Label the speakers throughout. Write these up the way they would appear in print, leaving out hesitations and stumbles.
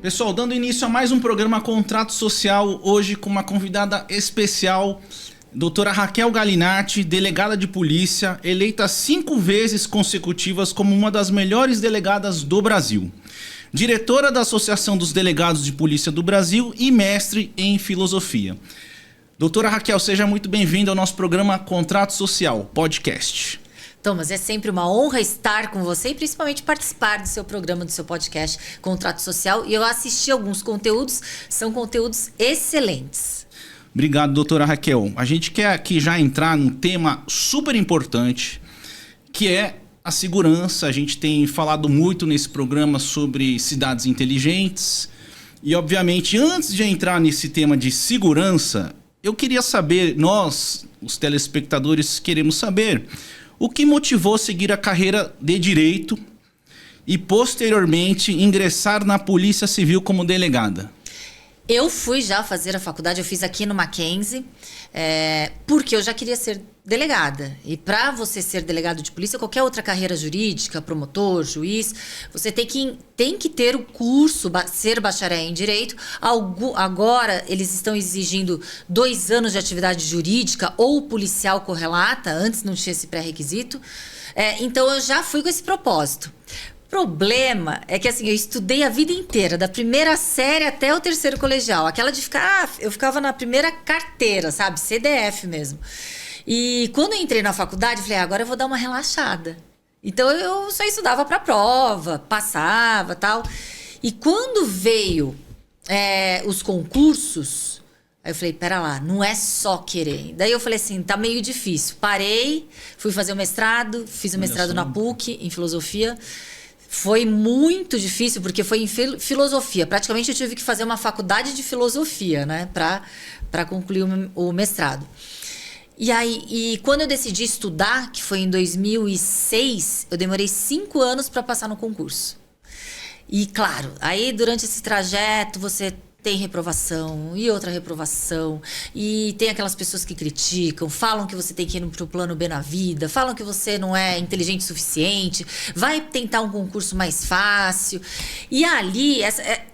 Speaker 1: Pessoal, dando início a mais um programa Contrato Social, hoje com uma convidada especial, doutora Raquel Galinatti, delegada de polícia, eleita 5 vezes consecutivas como uma das melhores delegadas do Brasil. Diretora da Associação dos Delegados de Polícia do Brasil e mestre em filosofia. Doutora Raquel, seja muito bem-vinda ao nosso programa Contrato Social, podcast.
Speaker 2: Thomas, é sempre uma honra estar com você e principalmente participar do seu programa, do seu podcast Contrato Social. E eu assisti alguns conteúdos, são conteúdos excelentes.
Speaker 1: Obrigado, doutora Raquel. A gente quer aqui já entrar num tema super importante, que é a segurança. A gente tem falado muito nesse programa sobre cidades inteligentes. E, obviamente, antes de entrar nesse tema de segurança, eu queria saber, nós, os telespectadores, queremos saber o que motivou seguir a carreira de direito e, posteriormente, ingressar na Polícia Civil como delegada?
Speaker 2: Eu fui já fazer a faculdade, eu fiz aqui no Mackenzie, porque eu já queria ser delegada. E para você ser delegado de polícia, qualquer outra carreira jurídica, promotor, juiz, você tem que ter o curso, ser bacharel em direito. Agora, eles estão exigindo 2 anos de atividade jurídica ou policial correlata, antes não tinha esse pré-requisito. Então, eu já fui com esse propósito. Problema é que assim, eu estudei a vida inteira, da primeira série até o 3º colegial. Aquela de ficar, eu ficava na primeira carteira, sabe? CDF mesmo. E quando eu entrei na faculdade, falei, agora eu vou dar uma relaxada. Então eu só estudava para prova, passava, tal. E quando veio os concursos, aí eu falei, pera lá, não é só querer. Daí eu falei assim, tá meio difícil. Parei, fui fazer o mestrado, fiz o mestrado na PUC em filosofia. Foi muito difícil, porque foi em filosofia. Praticamente eu tive que fazer uma faculdade de filosofia, né? Para concluir o mestrado. E quando eu decidi estudar, que foi em 2006, eu demorei 5 anos para passar no concurso. E claro, aí durante esse trajeto você tem reprovação e outra reprovação, e tem aquelas pessoas que criticam, falam que você tem que ir pro plano B na vida, falam que você não é inteligente o suficiente, vai tentar um concurso mais fácil. E ali,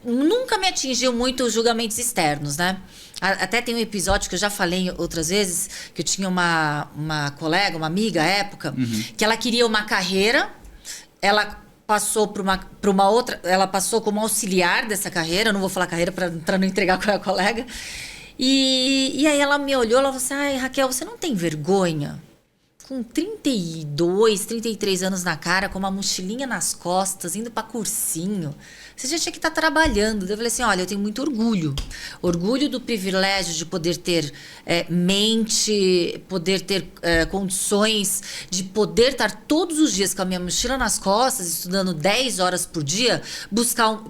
Speaker 2: nunca me atingiu muito os julgamentos externos, né? Até tem um episódio que eu já falei outras vezes, que eu tinha uma colega, uma amiga à época, que ela queria uma carreira, ela passou para uma outra, ela passou como auxiliar dessa carreira, eu não vou falar carreira para não entregar com a colega. E aí ela me olhou, ela falou assim, ai, Raquel, você não tem vergonha? Com 32, 33 anos na cara, com uma mochilinha nas costas, indo para cursinho, você já tinha que estar trabalhando. Eu falei assim, olha, eu tenho muito orgulho do privilégio de poder ter mente, poder ter condições de poder estar todos os dias com a minha mochila nas costas, estudando 10 horas por dia,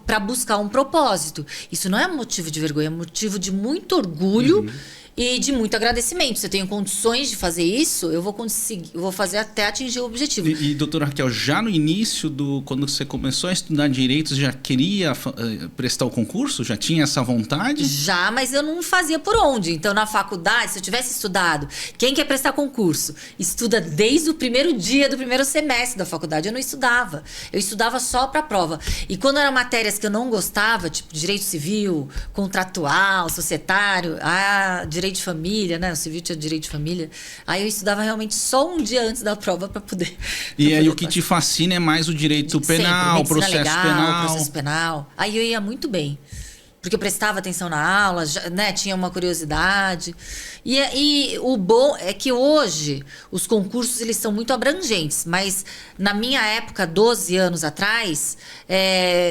Speaker 2: para buscar um propósito. Isso não é motivo de vergonha, é motivo de muito orgulho e de muito agradecimento. Se eu tenho condições de fazer isso, eu vou conseguir, eu vou fazer até atingir o objetivo.
Speaker 1: E doutora Raquel, já no início, quando você começou a estudar direito, você já queria prestar o concurso? Já tinha essa vontade?
Speaker 2: Já, mas eu não fazia por onde. Então, na faculdade, se eu tivesse estudado, quem quer prestar concurso? Estuda desde o primeiro dia do primeiro semestre da faculdade. Eu não estudava. Eu estudava só para a prova. E quando eram matérias que eu não gostava, tipo direito civil, contratual, societário, direito de família, né? O civil tinha direito de família. Aí eu estudava realmente só um dia antes da prova para poder.
Speaker 1: E aí o que te fascina é mais o direito penal, o processo penal.
Speaker 2: Processo penal. Aí eu ia muito bem. Porque eu prestava atenção na aula, né? Tinha uma curiosidade. E o bom é que hoje os concursos eles são muito abrangentes, mas na minha época, 12 anos atrás,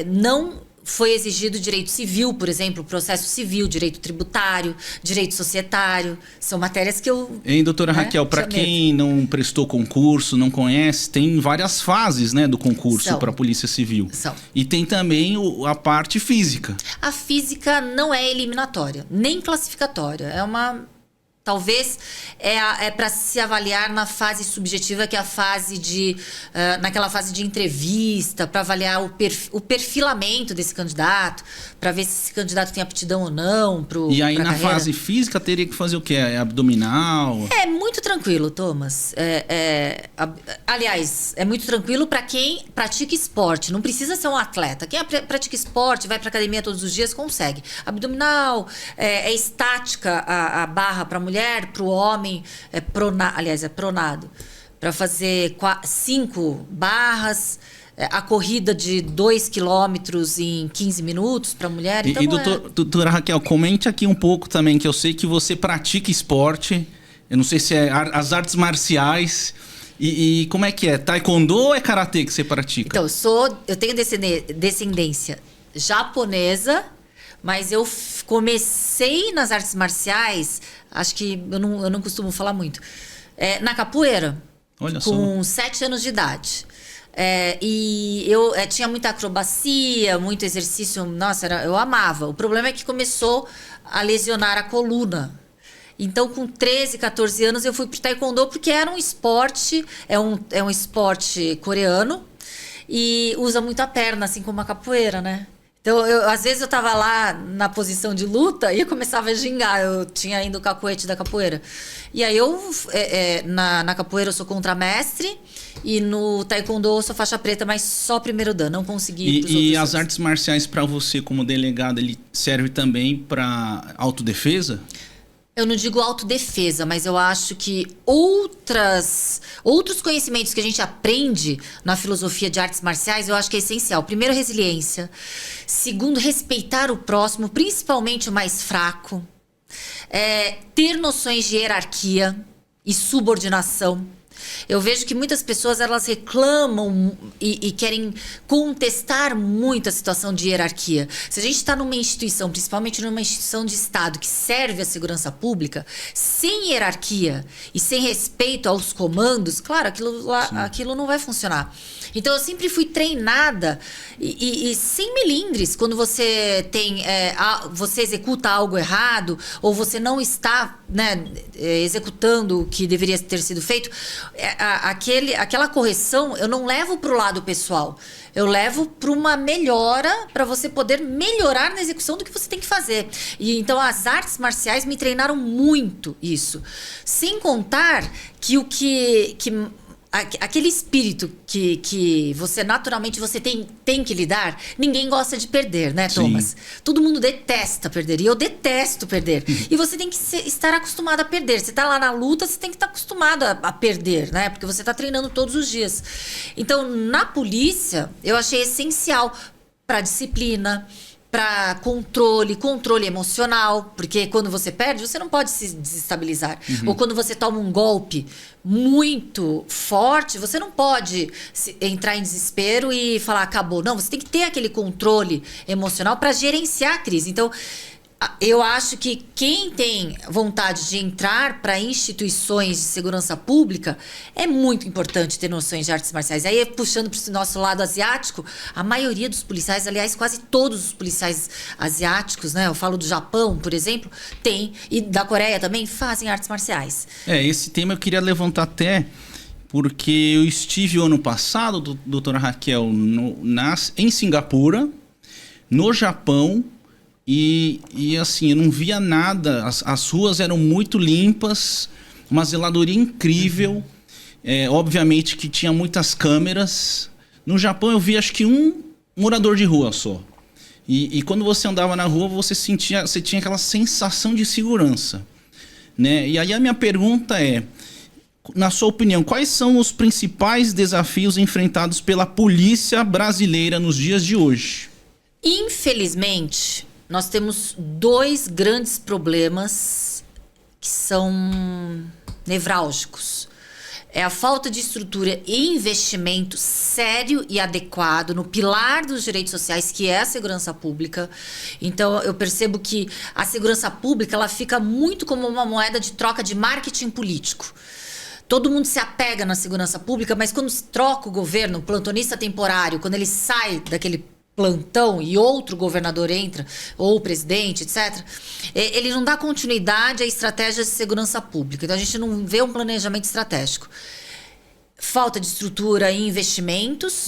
Speaker 2: não foi exigido direito civil, por exemplo, processo civil, direito tributário, direito societário. São matérias que eu...
Speaker 1: Hein, doutora Raquel, para quem não prestou concurso, não conhece, tem várias fases, né, do concurso para a Polícia Civil. E tem também a parte física.
Speaker 2: A física não é eliminatória, nem classificatória. talvez é para se avaliar na fase subjetiva, que é a fase naquela fase de entrevista, para avaliar o perfilamento desse candidato, para ver se esse candidato tem aptidão ou não.
Speaker 1: E aí, na
Speaker 2: carreira.
Speaker 1: fase física, teria que fazer o quê? É abdominal?
Speaker 2: É muito tranquilo, Thomas. Aliás, é muito tranquilo para quem pratica esporte. Não precisa ser um atleta. Quem pratica esporte, vai para academia todos os dias, consegue. Abdominal, é estática a barra para mulher, para o homem, é pronado. Para fazer 5 barras, a corrida de 2 quilômetros em 15 minutos para mulher. Então
Speaker 1: doutora Raquel, comente aqui um pouco também, que eu sei que você pratica esporte. Eu não sei se é as artes marciais. E como é que é? Taekwondo ou é karatê que você pratica?
Speaker 2: Então, eu tenho descendência japonesa, mas eu comecei nas artes marciais, acho que eu não costumo falar muito, na capoeira.
Speaker 1: Olha
Speaker 2: com
Speaker 1: só.
Speaker 2: 7 anos de idade. E eu tinha muita acrobacia, muito exercício. Nossa, eu amava. O problema é que começou a lesionar a coluna. Então, com 13, 14 anos, eu fui pro taekwondo, porque era um esporte, é um esporte coreano, e usa muito a perna, assim como a capoeira, né? Então, às vezes eu tava lá na posição de luta e eu começava a gingar. Eu tinha ainda o cacuete da capoeira. E aí na capoeira eu sou contramestre e no taekwondo eu sou faixa preta, mas só primeiro dan, não consegui.
Speaker 1: E as artes marciais para você como delegado, ele serve também para autodefesa?
Speaker 2: Eu não digo autodefesa, mas eu acho que outros conhecimentos que a gente aprende na filosofia de artes marciais, eu acho que é essencial. Primeiro, resiliência. Segundo, respeitar o próximo, principalmente o mais fraco. Ter noções de hierarquia e subordinação. Eu vejo que muitas pessoas, elas reclamam e querem contestar muito a situação de hierarquia. Se a gente está numa instituição, principalmente numa instituição de Estado que serve à segurança pública, sem hierarquia e sem respeito aos comandos, claro, aquilo não vai funcionar. Então, eu sempre fui treinada e sem melindres. Quando você você executa algo errado ou você não está, né, executando o que deveria ter sido feito, aquela correção eu não levo para o lado pessoal. Eu levo para uma melhora, para você poder melhorar na execução do que você tem que fazer. E então as artes marciais me treinaram muito isso. Sem contar que aquele espírito que você naturalmente tem que lidar, ninguém gosta de perder, né, Thomas? Sim. Todo mundo detesta perder, e eu detesto perder. E você tem que estar acostumado a perder. Você tá lá na luta, você tem que estar acostumado a perder, né? Porque você tá treinando todos os dias. Então, na polícia, eu achei essencial para disciplina, para controle emocional, porque quando você perde, você não pode se desestabilizar. Uhum. Ou quando você toma um golpe muito forte, você não pode entrar em desespero e falar, acabou. Não, você tem que ter aquele controle emocional para gerenciar a crise. Então, eu acho que quem tem vontade de entrar para instituições de segurança pública, é muito importante ter noções de artes marciais. Aí, puxando para o nosso lado asiático, a maioria dos policiais, aliás, quase todos os policiais asiáticos, né? Eu falo do Japão, por exemplo, tem, e da Coreia também, fazem artes marciais.
Speaker 1: Esse tema eu queria levantar até porque eu estive o ano passado, doutora Raquel, em Singapura, no Japão. E assim, eu não via nada, as ruas eram muito limpas, uma zeladoria incrível, obviamente que tinha muitas câmeras. No Japão eu vi acho que um morador de rua só. E quando você andava na rua, você tinha aquela sensação de segurança, né? E aí a minha pergunta é, na sua opinião, quais são os principais desafios enfrentados pela polícia brasileira nos dias de hoje?
Speaker 2: Infelizmente, nós temos 2 grandes problemas que são nevrálgicos. É a falta de estrutura e investimento sério e adequado no pilar dos direitos sociais, que é a segurança pública. Então, eu percebo que a segurança pública, ela fica muito como uma moeda de troca de marketing político. Todo mundo se apega na segurança pública, mas quando se troca o governo, o plantonista temporário, quando ele sai daquele plantão e outro governador entra, ou o presidente, etc., ele não dá continuidade a estratégias de segurança pública. Então, a gente não vê um planejamento estratégico. Falta de estrutura e investimentos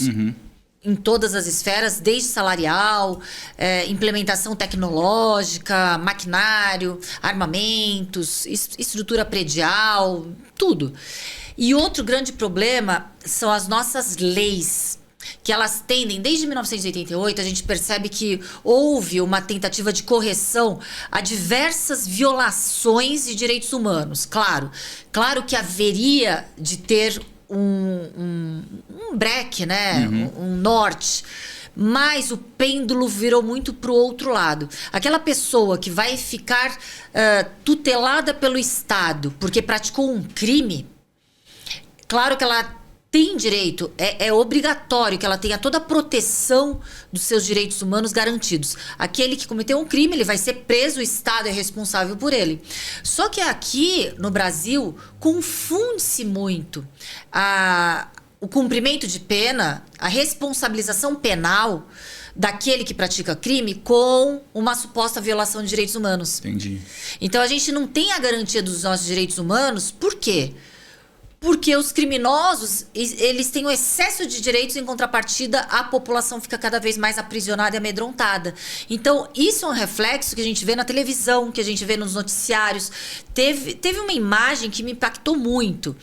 Speaker 2: em todas as esferas, desde salarial, implementação tecnológica, maquinário, armamentos, estrutura predial, tudo. E outro grande problema são as nossas leis, que elas tendem, desde 1988, a gente percebe que houve uma tentativa de correção a diversas violações de direitos humanos. Claro que haveria de ter um breque, né? Um norte. Mas o pêndulo virou muito para o outro lado. Aquela pessoa que vai ficar tutelada pelo Estado porque praticou um crime, claro que ela tem direito, é obrigatório que ela tenha toda a proteção dos seus direitos humanos garantidos. Aquele que cometeu um crime, ele vai ser preso, o Estado é responsável por ele. Só que aqui, no Brasil, confunde-se muito o cumprimento de pena, a responsabilização penal daquele que pratica crime com uma suposta violação de direitos humanos.
Speaker 1: Entendi.
Speaker 2: Então, a gente não tem a garantia dos nossos direitos humanos, por quê? Porque os criminosos, eles têm um excesso de direitos, em contrapartida, a população fica cada vez mais aprisionada e amedrontada. Então, isso é um reflexo que a gente vê na televisão, que a gente vê nos noticiários. Teve uma imagem que me impactou muito.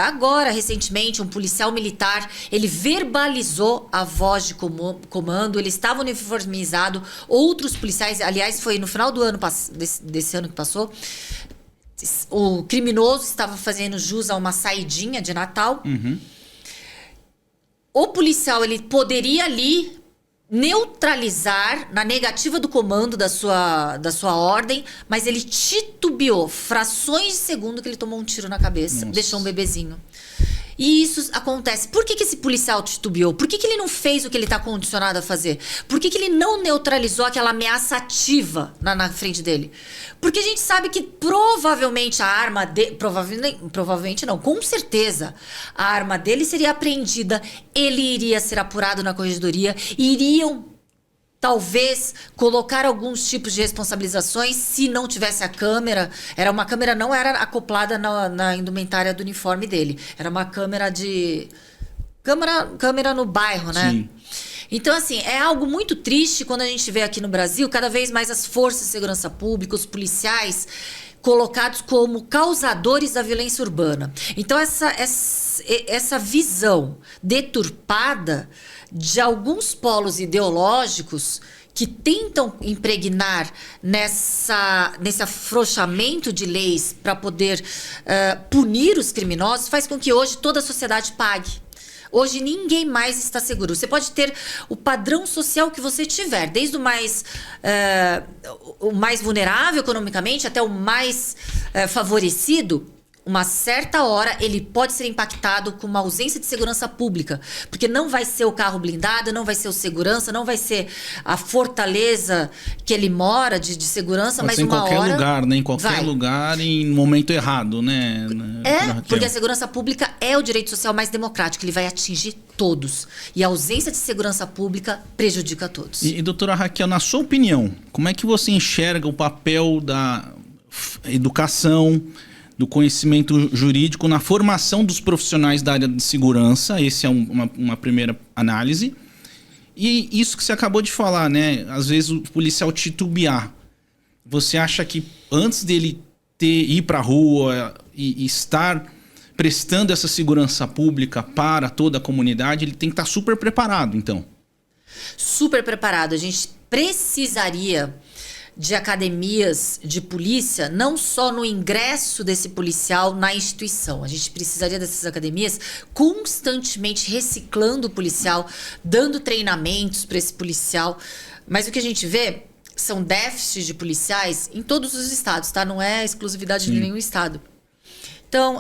Speaker 2: Agora, recentemente, um policial militar, ele verbalizou a voz de comando, ele estava uniformizado, outros policiais, aliás, foi no final do ano, desse ano que passou, o criminoso estava fazendo jus a uma saidinha de Natal. O policial, ele poderia ali neutralizar na negativa do comando da sua ordem, mas ele titubeou frações de segundo que ele tomou um tiro na cabeça. Nossa. Deixou um bebezinho. E isso acontece. Por que esse policial titubeou? Por que ele não fez o que ele está condicionado a fazer? Por que ele não neutralizou aquela ameaça ativa na frente dele? Porque a gente sabe que provavelmente a arma dele... Provavelmente não, com certeza. A arma dele seria apreendida, ele iria ser apurado na corregedoria, iriam talvez colocar alguns tipos de responsabilizações se não tivesse a câmera. Era uma câmera, não era acoplada na indumentária do uniforme dele. Era uma câmera de... Câmera no bairro, né?
Speaker 1: Sim.
Speaker 2: Então, assim, é algo muito triste quando a gente vê aqui no Brasil cada vez mais as forças de segurança pública, os policiais, colocados como causadores da violência urbana. Então, essa visão deturpada de alguns polos ideológicos que tentam impregnar nesse afrouxamento de leis para poder punir os criminosos, faz com que hoje toda a sociedade pague. Hoje ninguém mais está seguro. Você pode ter o padrão social que você tiver, desde o mais vulnerável economicamente até o mais favorecido. Uma certa hora ele pode ser impactado com uma ausência de segurança pública, porque não vai ser o carro blindado, não vai ser o segurança, não vai ser a fortaleza que ele mora de segurança,
Speaker 1: pode
Speaker 2: mas
Speaker 1: ser
Speaker 2: uma hora...
Speaker 1: em qualquer lugar, né? Em qualquer lugar, em momento errado, né?
Speaker 2: Porque a segurança pública é o direito social mais democrático, ele vai atingir todos. E a ausência de segurança pública prejudica todos.
Speaker 1: E doutora Raquel, na sua opinião, como é que você enxerga o papel da educação, do conhecimento jurídico na formação dos profissionais da área de segurança? Essa é uma primeira análise. E isso que você acabou de falar, né? Às vezes o policial titubear. Você acha que antes dele ir para a rua e estar prestando essa segurança pública para toda a comunidade, ele tem que estar super preparado, então? Super preparado.
Speaker 2: A gente precisaria de academias de polícia, não só no ingresso desse policial na instituição. A gente precisaria dessas academias constantemente reciclando o policial, dando treinamentos para esse policial. Mas o que a gente vê são déficits de policiais em todos os estados, tá? Não é exclusividade de nenhum estado. Então,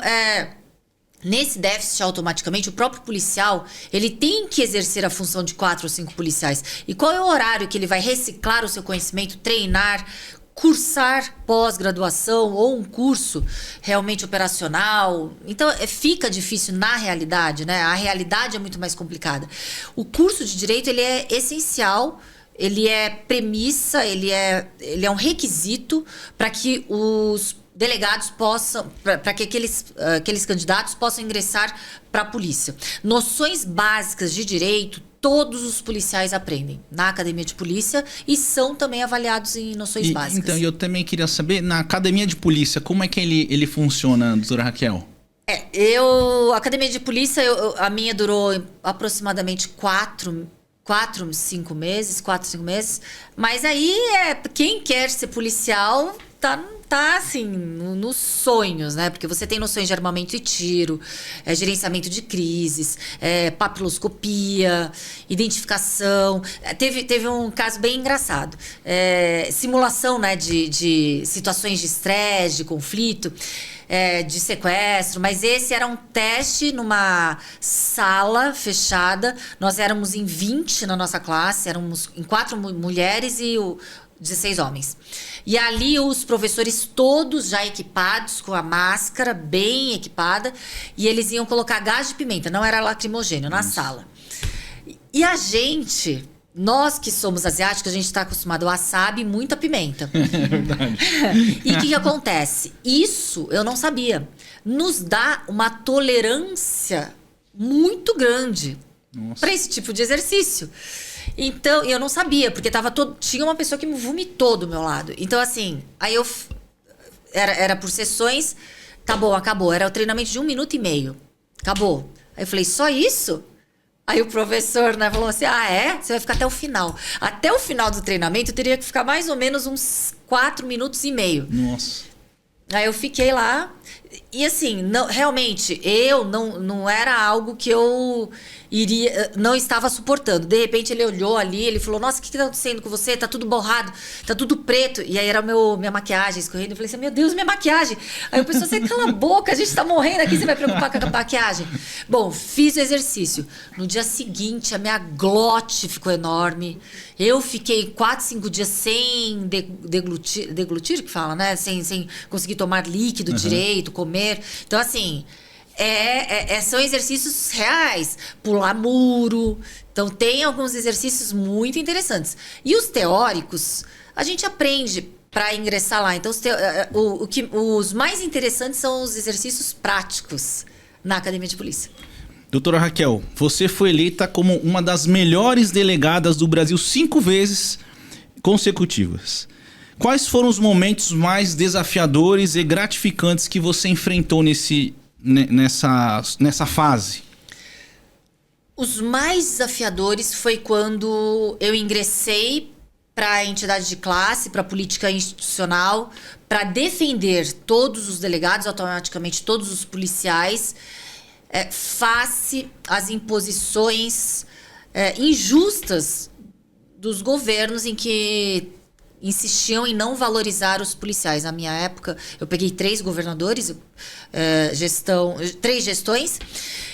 Speaker 2: nesse déficit, automaticamente, o próprio policial, ele tem que exercer a função de 4 ou 5 policiais. E qual é o horário que ele vai reciclar o seu conhecimento, treinar, cursar pós-graduação ou um curso realmente operacional. Então, fica difícil na realidade, né? A realidade é muito mais complicada. O curso de Direito, ele é essencial, ele é premissa, ele é um requisito para que os delegados possam, para que aqueles candidatos possam ingressar para a polícia. Noções básicas de direito, todos os policiais aprendem na academia de polícia e são também avaliados em noções básicas.
Speaker 1: Então, eu também queria saber, na academia de polícia, como é que ele funciona, doutora Raquel?
Speaker 2: A academia de polícia, a minha durou aproximadamente 4, 5 meses, mas aí quem quer ser policial tá assim, nos sonhos, né? Porque você tem noções de armamento e tiro, gerenciamento de crises, papiloscopia, identificação. Teve um caso bem engraçado. Simulação, né, de situações de estresse, de conflito, de sequestro, mas esse era um teste numa sala fechada. Nós éramos em 20 na nossa classe, éramos em 4 mulheres e 16 homens. E ali os professores todos já equipados, com a máscara bem equipada, e eles iam colocar gás de pimenta, não era lacrimogênio, na sala. E a gente, nós que somos asiáticos, a gente está acostumado ao wasabi e muita pimenta.
Speaker 1: É verdade.
Speaker 2: E o que acontece? Isso eu não sabia. Nos dá uma tolerância muito grande para esse tipo de exercício. Então, eu não sabia, porque tinha uma pessoa que me vomitou do meu lado. Então, assim, aí era por sessões, tá bom, acabou. Era o treinamento de 1 minuto e meio. Acabou. Aí eu falei, só isso? Aí o professor, né, falou assim, você vai ficar até o final. Até o final do treinamento, eu teria que ficar mais ou menos uns 4 minutos e meio.
Speaker 1: Nossa.
Speaker 2: Aí eu fiquei lá, e assim, realmente, não era algo que eu não estava suportando. De repente ele olhou ali, ele falou, nossa, o que está acontecendo com você? Tá tudo borrado, tá tudo preto. E aí era minha maquiagem escorrendo. Eu falei assim, meu Deus, minha maquiagem. Aí o pessoal, você cala a boca, a gente tá morrendo aqui, você vai preocupar com a maquiagem? Bom, fiz o exercício. No dia seguinte, a minha glote ficou enorme. Eu fiquei 4, 5 dias sem deglutir, que fala, né? Sem conseguir tomar líquido direito, comer. Então, assim, são exercícios reais. Pular muro. Então, tem alguns exercícios muito interessantes. E os teóricos, a gente aprende para ingressar lá. Então, os mais interessantes são os exercícios práticos na academia de polícia.
Speaker 1: Doutora Raquel, você foi eleita como uma das melhores delegadas do Brasil 5 vezes consecutivas. Quais foram os momentos mais desafiadores e gratificantes que você enfrentou nessa fase?
Speaker 2: Os mais desafiadores foi quando eu ingressei para a entidade de classe, para a política institucional, para defender todos os delegados, automaticamente todos os policiais, face às imposições injustas dos governos em que insistiam em não valorizar os policiais. Na minha época, eu peguei 3 governadores, 3 gestões,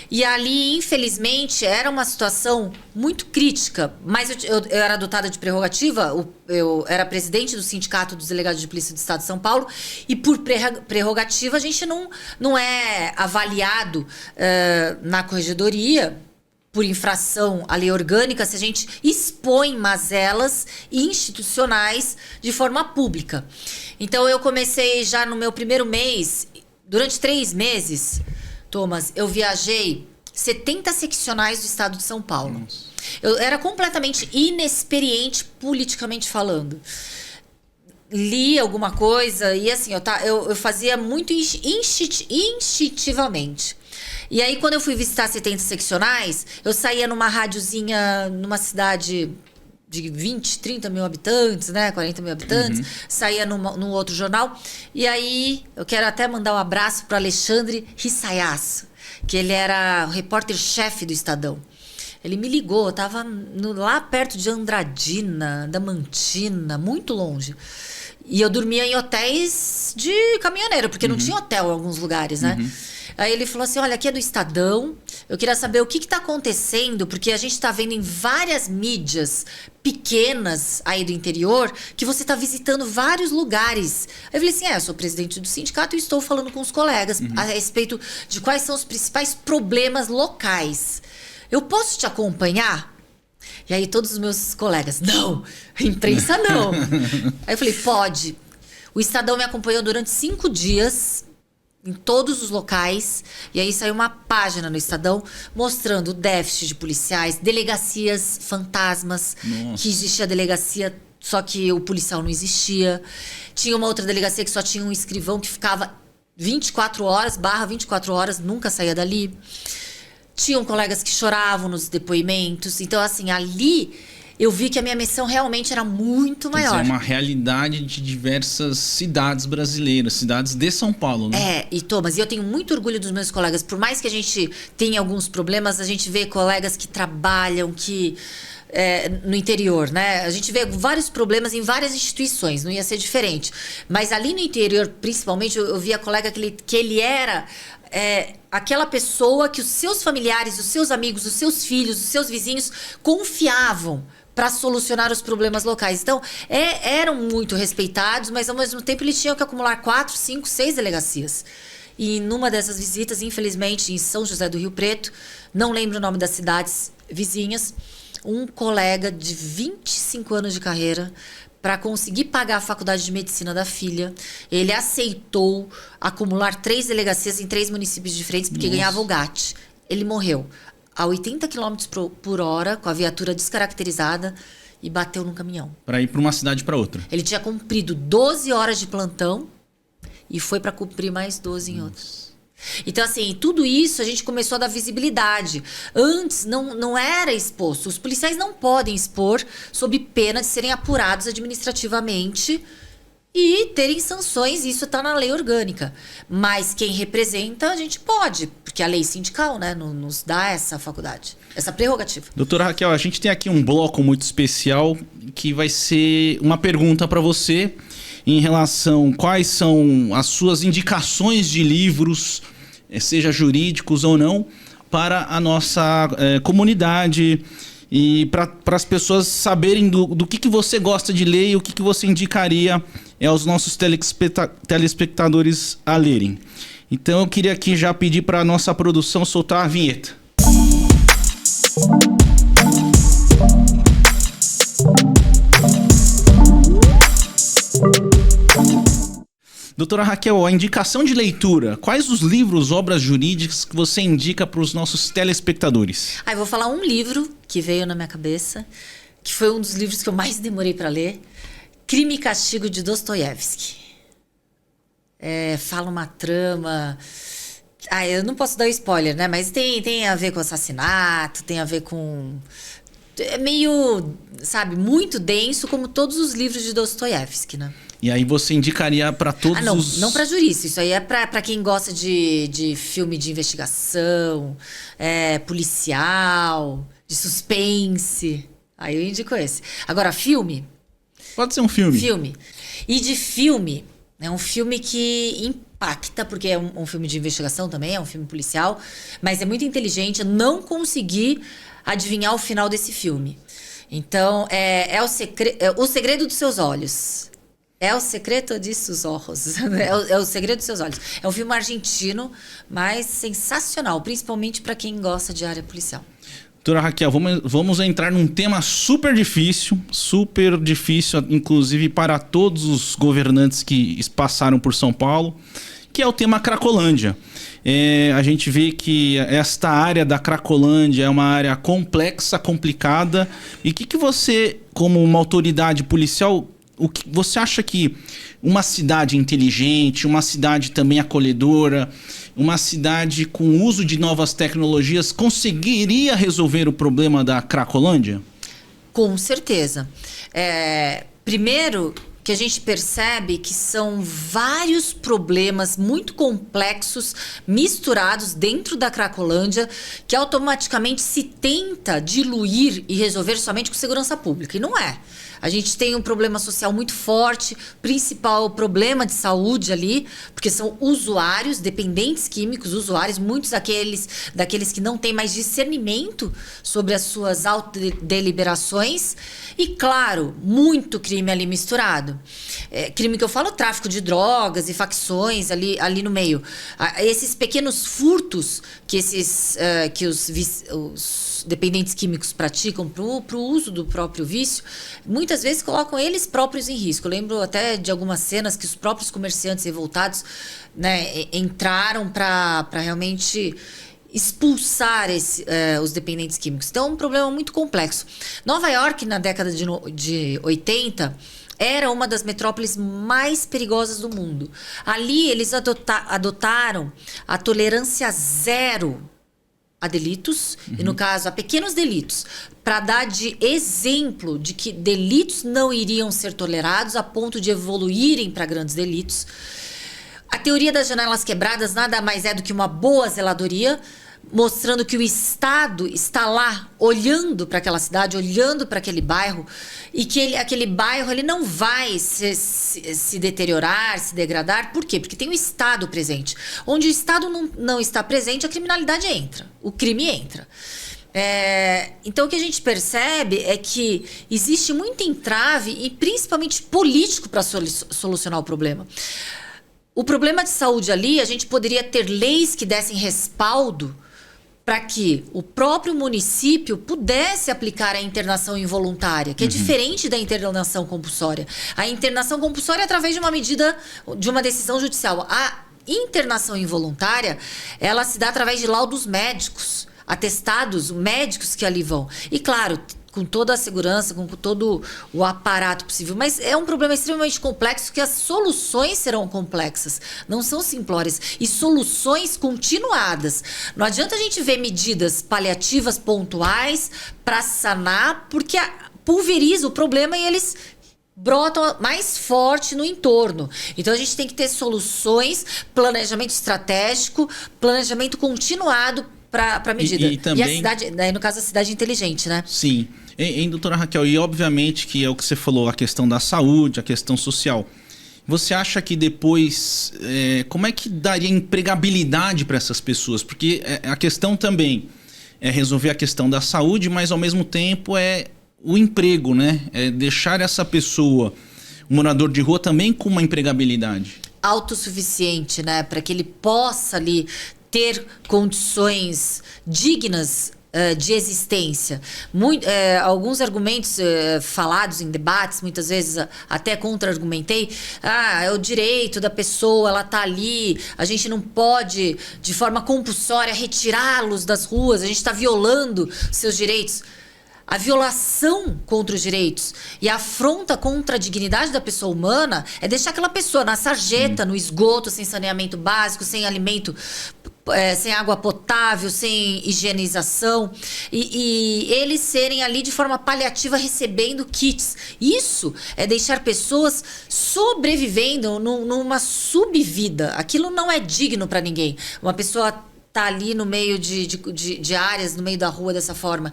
Speaker 2: e ali, infelizmente, era uma situação muito crítica, mas eu era dotada de prerrogativa, eu era presidente do Sindicato dos Delegados de Polícia do Estado de São Paulo, e por prerrogativa a gente não é avaliado na corregedoria por infração à lei orgânica se a gente expõe mazelas institucionais de forma pública. Então eu comecei já no meu primeiro mês, durante 3 meses, Thomas, eu viajei 70 seccionais do estado de São Paulo. Nossa. Eu era completamente inexperiente politicamente falando. Li alguma coisa e assim, eu fazia muito instintivamente. E aí, quando eu fui visitar 70 seccionais, eu saía numa rádiozinha, numa cidade de 20, 30 mil habitantes, né? 40 mil habitantes. Saía num outro jornal. E aí, eu quero até mandar um abraço para Alexandre Rissayasso, que ele era o repórter-chefe do Estadão. Ele me ligou, eu estava lá perto de Andradina, Damantina, muito longe. E eu dormia em hotéis de caminhoneiro, porque não tinha hotel em alguns lugares, né? Aí ele falou assim, olha, aqui é do Estadão, eu queria saber o que está acontecendo, porque a gente está vendo em várias mídias pequenas aí do interior que você está visitando vários lugares. Aí eu falei assim, eu sou presidente do sindicato e estou falando com os colegas a respeito de quais são os principais problemas locais. Eu posso te acompanhar? E aí todos os meus colegas, não, imprensa não. Aí eu falei, pode. O Estadão me acompanhou durante 5 dias, em todos os locais, e aí saiu uma página no Estadão mostrando o déficit de policiais, delegacias fantasmas, que existia a delegacia, só que o policial não existia. Tinha uma outra delegacia que só tinha um escrivão que ficava 24 horas, nunca saía dali. Tinham colegas que choravam nos depoimentos. Então, assim, ali eu vi que a minha missão realmente era muito maior.
Speaker 1: É uma realidade de diversas cidades brasileiras, cidades de São Paulo, né?
Speaker 2: Thomas, eu tenho muito orgulho dos meus colegas. Por mais que a gente tenha alguns problemas, a gente vê colegas que trabalham, no interior, né? A gente vê vários problemas em várias instituições, não ia ser diferente. Mas ali no interior, principalmente, eu via colega que ele era aquela pessoa que os seus familiares, os seus amigos, os seus filhos, os seus vizinhos confiavam para solucionar os problemas locais. Então, eram muito respeitados, mas ao mesmo tempo eles tinham que acumular 4, 5, 6 delegacias. E numa dessas visitas, infelizmente, em São José do Rio Preto, não lembro o nome das cidades vizinhas, um colega de 25 anos de carreira, para conseguir pagar a faculdade de medicina da filha, ele aceitou acumular 3 delegacias em 3 municípios diferentes, porque ganhava o GAT. Ele morreu a 80 km por hora, com a viatura descaracterizada, e bateu num caminhão.
Speaker 1: Para ir para uma cidade para outra.
Speaker 2: Ele tinha cumprido 12 horas de plantão e foi para cumprir mais 12 em outros. Então, assim, tudo isso a gente começou a dar visibilidade. Antes não era exposto. Os policiais não podem expor sob pena de serem apurados administrativamente e terem sanções. Isso está na lei orgânica. Mas quem representa, a gente pode, porque a lei sindical, né, nos dá essa faculdade, essa prerrogativa.
Speaker 1: Doutora Raquel, a gente tem aqui um bloco muito especial que vai ser uma pergunta para você em relação quais são as suas indicações de livros, seja jurídicos ou não, para a nossa comunidade e para as pessoas saberem do que você gosta de ler e o que você indicaria aos nossos telespectadores a lerem. Então eu queria aqui já pedir para a nossa produção soltar a vinheta. Doutora Raquel, a indicação de leitura, quais os livros, obras jurídicas que você indica para os nossos telespectadores?
Speaker 2: Eu vou falar um livro que veio na minha cabeça, que foi um dos livros que eu mais demorei para ler, Crime e Castigo, de Dostoiévski. Fala uma trama... eu não posso dar spoiler, né? Mas tem a ver com assassinato, tem a ver com... É meio, sabe, muito denso, como todos os livros de Dostoiévski, né?
Speaker 1: E aí você indicaria para todos os...
Speaker 2: Não para jurista. Isso aí é para quem gosta de filme de investigação, policial, de suspense. Aí eu indico esse. Agora, filme...
Speaker 1: Pode ser um filme.
Speaker 2: Filme. E de filme, é um filme que impacta, porque é um filme de investigação também, é um filme policial, mas é muito inteligente. Eu não consegui adivinhar o final desse filme. Então, O Segredo dos Seus Olhos. É o secreto de seus olhos. É o segredo dos seus olhos. É um filme argentino, mas sensacional, principalmente para quem gosta de área policial.
Speaker 1: Doutora Raquel, vamos entrar num tema super difícil, inclusive para todos os governantes que passaram por São Paulo, que é o tema Cracolândia. A gente vê que esta área da Cracolândia é uma área complexa, complicada. E o que você, como uma autoridade policial, você acha que uma cidade inteligente, uma cidade também acolhedora, uma cidade com uso de novas tecnologias conseguiria resolver o problema da Cracolândia?
Speaker 2: Com certeza. Primeiro que a gente percebe que são vários problemas muito complexos misturados dentro da Cracolândia que automaticamente se tenta diluir e resolver somente com segurança pública. E não é. A gente tem um problema social muito forte, principal problema de saúde ali, porque são usuários, dependentes químicos, usuários, muitos daqueles que não têm mais discernimento sobre as suas autodeliberações. E, claro, muito crime ali misturado. Crime que eu falo, tráfico de drogas e facções ali no meio. Esses pequenos furtos que os dependentes químicos praticam para o uso do próprio vício, muitas vezes colocam eles próprios em risco. Eu lembro até de algumas cenas que os próprios comerciantes revoltados, né, entraram para realmente expulsar os dependentes químicos. Então, é um problema muito complexo. Nova York, na década de 80, era uma das metrópoles mais perigosas do mundo. Ali, eles adotaram a tolerância zero a delitos, e no caso, a pequenos delitos, para dar de exemplo de que delitos não iriam ser tolerados a ponto de evoluírem para grandes delitos. A teoria das janelas quebradas nada mais é do que uma boa zeladoria, mostrando que o Estado está lá olhando para aquela cidade, olhando para aquele bairro, e que aquele bairro ele não vai se deteriorar, se degradar. Por quê? Porque tem o Estado presente. Onde o Estado não está presente, a criminalidade entra, o crime entra. Então o que a gente percebe é que existe muito entrave, e principalmente político, para solucionar o problema. O problema de saúde ali, a gente poderia ter leis que dessem respaldo para que o próprio município pudesse aplicar a internação involuntária, que é diferente da internação compulsória. A internação compulsória é através de uma medida, de uma decisão judicial. A internação involuntária, ela se dá através de laudos médicos, atestados médicos que ali vão. E, claro, com toda a segurança, com todo o aparato possível. Mas é um problema extremamente complexo, que as soluções serão complexas, não são simplórias. E soluções continuadas. Não adianta a gente ver medidas paliativas pontuais para sanar, porque pulveriza o problema e eles brotam mais forte no entorno. Então a gente tem que ter soluções, planejamento estratégico, planejamento continuado para a medida.
Speaker 1: E também,
Speaker 2: a cidade, no caso, a cidade inteligente, né?
Speaker 1: Sim. Doutora Raquel, e obviamente que é o que você falou, a questão da saúde, a questão social. Você acha que depois, como é que daria empregabilidade para essas pessoas? Porque a questão também é resolver a questão da saúde, mas ao mesmo tempo é o emprego, né? É deixar essa pessoa, um morador de rua, também com uma empregabilidade.
Speaker 2: Autossuficiente, né? Para que ele possa ali ter condições dignas de existência. Alguns argumentos falados em debates, muitas vezes até contra-argumentei. É o direito da pessoa, ela tá ali, a gente não pode, de forma compulsória, retirá-los das ruas, a gente está violando seus direitos. A violação contra os direitos e a afronta contra a dignidade da pessoa humana é deixar aquela pessoa na sarjeta, no esgoto, sem saneamento básico, sem alimento, sem água potável, sem higienização, e eles serem ali de forma paliativa recebendo kits. Isso é deixar pessoas sobrevivendo numa subvida. Aquilo não é digno para ninguém. Uma pessoa tá ali no meio de áreas, no meio da rua dessa forma.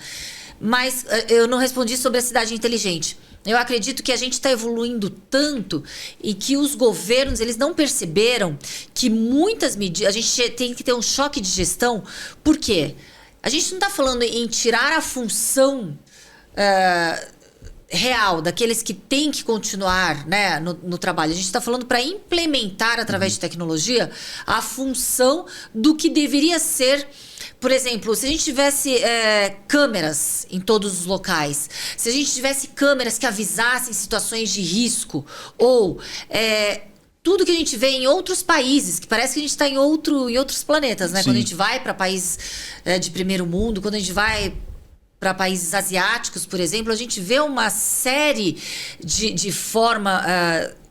Speaker 2: Mas eu não respondi sobre a cidade inteligente. Eu acredito que a gente está evoluindo tanto e que os governos, eles não perceberam que muitas medidas... A gente tem que ter um choque de gestão. Por quê? A gente não está falando em tirar a função real daqueles que têm que continuar, né, no trabalho. A gente está falando para implementar, através de tecnologia, a função do que deveria ser... Por exemplo, se a gente tivesse câmeras em todos os locais, se a gente tivesse câmeras que avisassem situações de risco, ou tudo que a gente vê em outros países, que parece que a gente está em outros planetas, né? Sim. Quando a gente vai para países de primeiro mundo, quando a gente vai para países asiáticos, por exemplo, a gente vê uma série de forma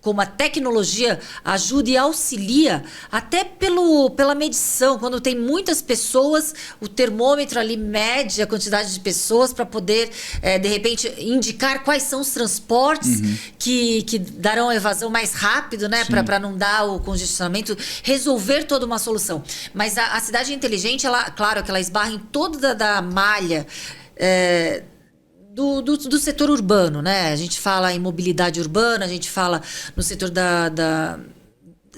Speaker 2: como a tecnologia ajuda e auxilia, até pela medição. Quando tem muitas pessoas, o termômetro ali mede a quantidade de pessoas para poder, de repente, indicar quais são os transportes que darão a evasão mais rápido, né? Para não dar o congestionamento, resolver toda uma solução. Mas a cidade inteligente, claro que ela esbarra em toda da malha do setor urbano, né? A gente fala em mobilidade urbana, a gente fala no setor da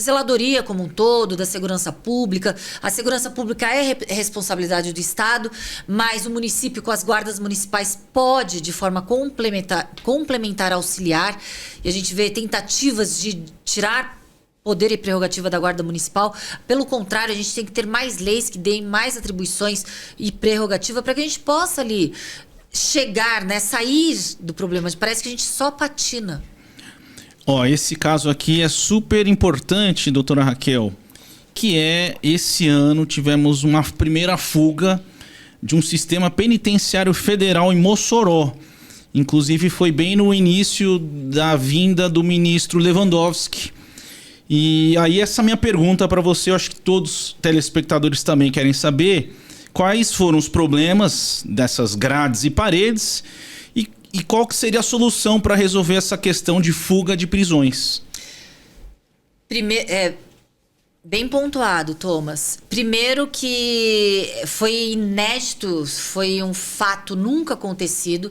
Speaker 2: zeladoria como um todo, da segurança pública. A segurança pública é responsabilidade do Estado, mas o município, com as guardas municipais, pode, de forma complementar, auxiliar. E a gente vê tentativas de tirar poder e prerrogativa da Guarda Municipal. Pelo contrário, a gente tem que ter mais leis que deem mais atribuições e prerrogativa para que a gente possa ali chegar, né, sair do problema. Parece que a gente só patina.
Speaker 1: Esse caso aqui é super importante, doutora Raquel, que esse ano tivemos uma primeira fuga de um sistema penitenciário federal em Mossoró. Inclusive foi bem no início da vinda do ministro Lewandowski. E aí essa minha pergunta para você, eu acho que todos os telespectadores também querem saber quais foram os problemas dessas grades e paredes e qual que seria a solução para resolver essa questão de fuga de prisões.
Speaker 2: Bem pontuado, Thomas. Primeiro que foi inédito, foi um fato nunca acontecido.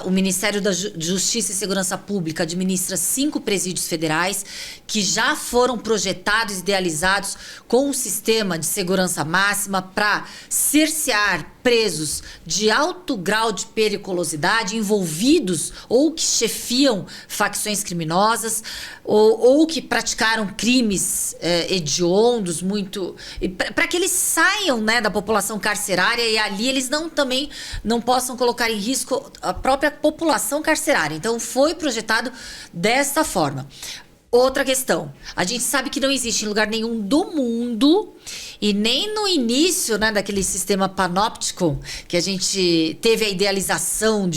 Speaker 2: O Ministério da Justiça e Segurança Pública administra 5 presídios federais que já foram projetados e idealizados com um sistema de segurança máxima para cercear presos de alto grau de periculosidade, envolvidos ou que chefiam facções criminosas ou que praticaram crimes hediondos, muito... para que eles saiam, né, da população carcerária e ali eles também não possam colocar em risco a própria população carcerária. Então foi projetado dessa forma. Outra questão, a gente sabe que não existe em lugar nenhum do mundo e nem no início, né, daquele sistema panóptico que a gente teve a idealização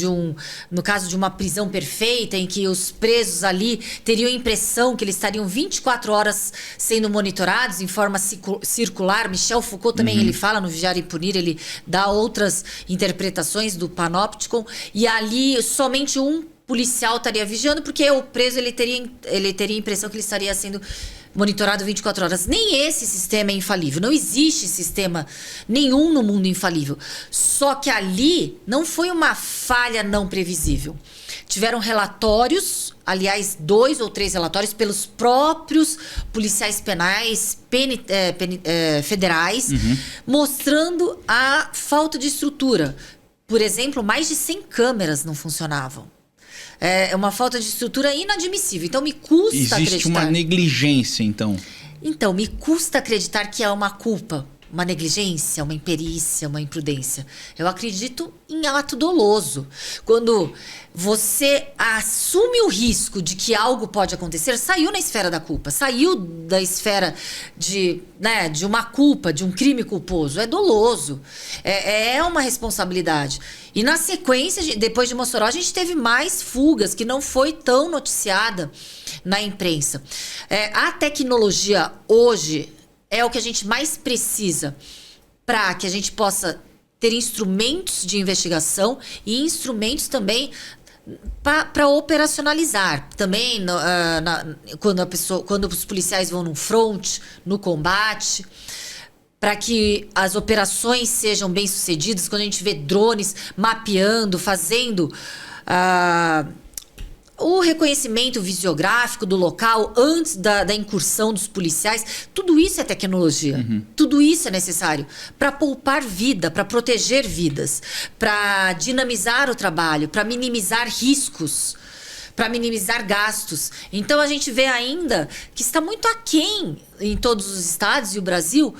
Speaker 2: no caso de uma prisão perfeita em que os presos ali teriam a impressão que eles estariam 24 horas sendo monitorados em forma circular. Michel Foucault também ele fala no Vigiar e Punir, ele dá outras interpretações do panóptico e ali somente um policial estaria vigiando, porque o preso ele teria a impressão que ele estaria sendo monitorado 24 horas. Nem esse sistema é infalível. Não existe sistema nenhum no mundo infalível. Só que ali não foi uma falha não previsível. Tiveram relatórios, aliás, 2 ou 3 relatórios pelos próprios policiais penais federais, mostrando a falta de estrutura. Por exemplo, mais de 100 câmeras não funcionavam. É uma falta de estrutura inadmissível. Então, me custa acreditar...
Speaker 1: Existe uma negligência, então.
Speaker 2: Então, me custa acreditar que é uma culpa, uma negligência, uma imperícia, uma imprudência. Eu acredito em ato doloso. Quando você assume o risco de que algo pode acontecer, saiu na esfera da culpa, saiu da esfera de uma culpa, de um crime culposo. É doloso, é uma responsabilidade. E na sequência, depois de Mossoró, a gente teve mais fugas que não foi tão noticiada na imprensa. A tecnologia hoje é o que a gente mais precisa para que a gente possa ter instrumentos de investigação e instrumentos também para operacionalizar. Também quando os policiais vão no front, no combate, para que as operações sejam bem-sucedidas, quando a gente vê drones mapeando, fazendo o reconhecimento visiográfico do local antes da incursão dos policiais, tudo isso é tecnologia. Tudo isso é necessário para poupar vida, para proteger vidas, para dinamizar o trabalho, para minimizar riscos, para minimizar gastos. Então a gente vê ainda que está muito aquém em todos os estados e o Brasil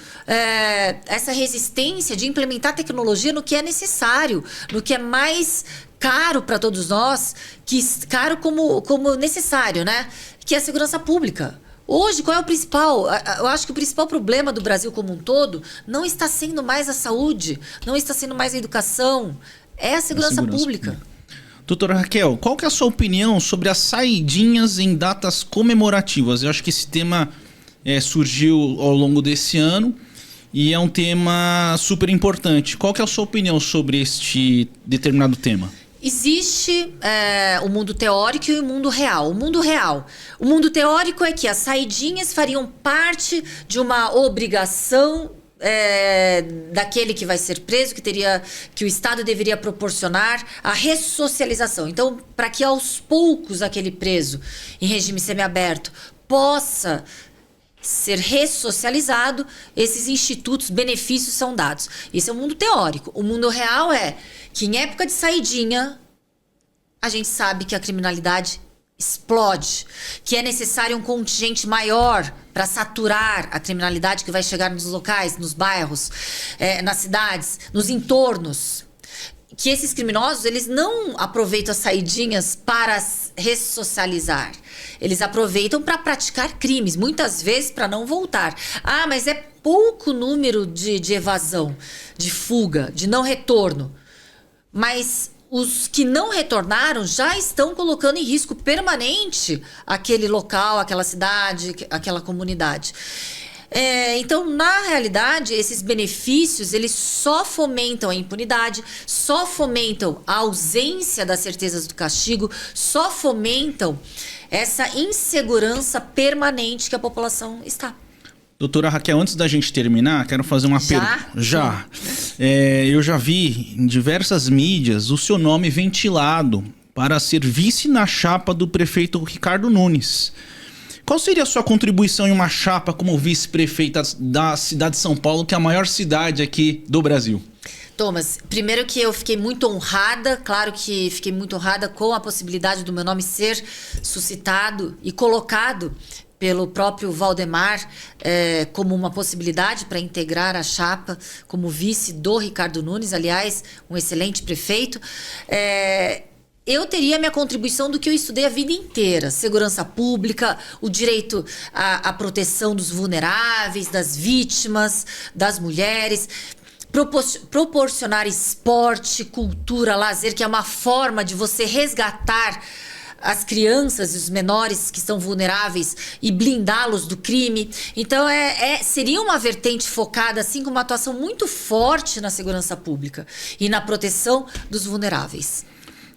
Speaker 2: essa resistência de implementar tecnologia no que é necessário, no que é mais caro para todos nós, caro como necessário, né? Que é a segurança pública. Hoje, qual é o principal? Eu acho que o principal problema do Brasil como um todo não está sendo mais a saúde, não está sendo mais a educação, é a segurança pública.
Speaker 1: Doutora Raquel, qual que é a sua opinião sobre as saidinhas em datas comemorativas? Eu acho que esse tema surgiu ao longo desse ano e é um tema super importante. Qual que é a sua opinião sobre este determinado tema?
Speaker 2: Existe o mundo teórico e o mundo real. O mundo teórico é que as saidinhas fariam parte de uma obrigação daquele que vai ser preso, que o Estado deveria proporcionar a ressocialização. Então, para que aos poucos aquele preso em regime semiaberto possa ser ressocializado, esses institutos, benefícios são dados. Esse é o mundo teórico. O mundo real é que em época de saidinha, a gente sabe que a criminalidade explode, que é necessário um contingente maior para saturar a criminalidade que vai chegar nos locais, nos bairros, nas cidades, nos entornos. Que esses criminosos, eles não aproveitam as saidinhas para ressocializar. Eles aproveitam para praticar crimes, muitas vezes para não voltar. Ah, mas é pouco número de evasão, de fuga, de não retorno. Mas os que não retornaram já estão colocando em risco permanente aquele local, aquela cidade, aquela comunidade. Então, na realidade, esses benefícios, eles só fomentam a impunidade, só fomentam a ausência das certezas do castigo, só fomentam essa insegurança permanente que a população está.
Speaker 1: Doutora Raquel, antes da gente terminar, quero fazer uma pergunta. Já? Eu já vi em diversas mídias o seu nome ventilado para ser vice na chapa do prefeito Ricardo Nunes. Qual seria a sua contribuição em uma chapa como vice-prefeita da cidade de São Paulo, que é a maior cidade aqui do Brasil?
Speaker 2: Thomas, primeiro que eu fiquei muito honrada, claro que fiquei muito honrada com a possibilidade do meu nome ser suscitado e colocado pelo próprio Valdemar como uma possibilidade para integrar a chapa como vice do Ricardo Nunes, aliás, um excelente prefeito. Eu teria a minha contribuição do que eu estudei a vida inteira. Segurança pública, o direito à proteção dos vulneráveis, das vítimas, das mulheres. Proporcionar esporte, cultura, lazer, que é uma forma de você resgatar as crianças e os menores que estão vulneráveis e blindá-los do crime. Então, seria uma vertente focada, assim, com uma atuação muito forte na segurança pública e na proteção dos vulneráveis.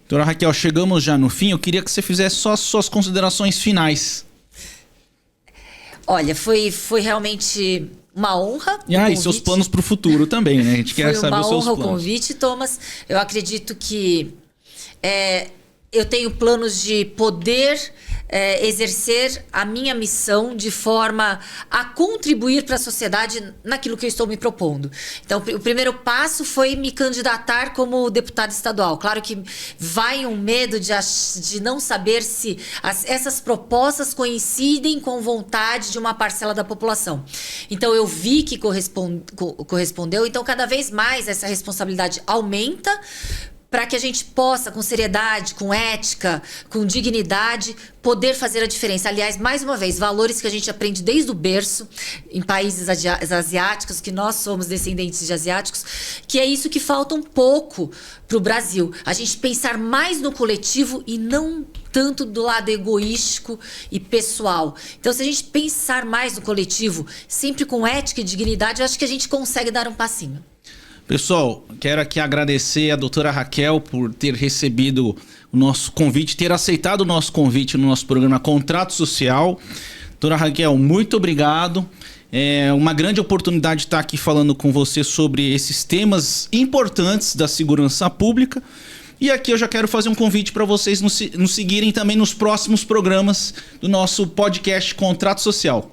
Speaker 1: Doutora Raquel, chegamos já no fim. Eu queria que você fizesse só as suas considerações finais.
Speaker 2: Olha, foi realmente uma honra.
Speaker 1: E seus planos para o futuro também, né? A gente quer saber os seus planos.
Speaker 2: Foi uma honra o convite, Thomas. Eu acredito que eu tenho planos de poder exercer a minha missão de forma a contribuir para a sociedade naquilo que eu estou me propondo. Então, o primeiro passo foi me candidatar como deputada estadual. Claro que vai um medo de não saber se essas propostas coincidem com vontade de uma parcela da população. Então, eu vi que correspondeu. Então, cada vez mais essa responsabilidade aumenta, para que a gente possa, com seriedade, com ética, com dignidade, poder fazer a diferença. Aliás, mais uma vez, valores que a gente aprende desde o berço, em países asiáticos, que nós somos descendentes de asiáticos, que é isso que falta um pouco para o Brasil. A gente pensar mais no coletivo e não tanto do lado egoístico e pessoal. Então, se a gente pensar mais no coletivo, sempre com ética e dignidade, eu acho que a gente consegue dar um passinho.
Speaker 1: Pessoal, quero aqui agradecer a doutora Raquel por ter recebido o nosso convite, ter aceitado o nosso convite no nosso programa Contrato Social. Doutora Raquel, muito obrigado. É uma grande oportunidade estar aqui falando com você sobre esses temas importantes da segurança pública. E aqui eu já quero fazer um convite para vocês nos seguirem também nos próximos programas do nosso podcast Contrato Social.